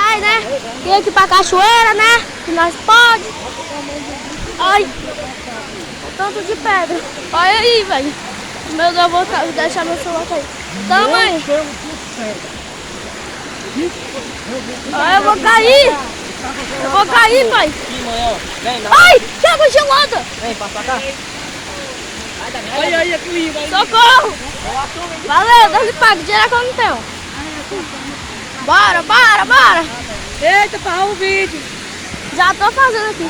vai, né? Ir aqui pra cachoeira, né? Que nós pode. Ai, tanto de pedra. Olha aí, velho. Meu Deus, eu vou deixar meu celular cair. Tamo aí. Ai, eu vou cair. Eu vou cair, pai. Ai, que água gelada. Vem, passa cá. Olha aqui, vai. Socorro. Valeu, Deus lhe pague. Dinheiro que eu não tenho. Bora. Eita, para o vídeo. Já tô fazendo aqui.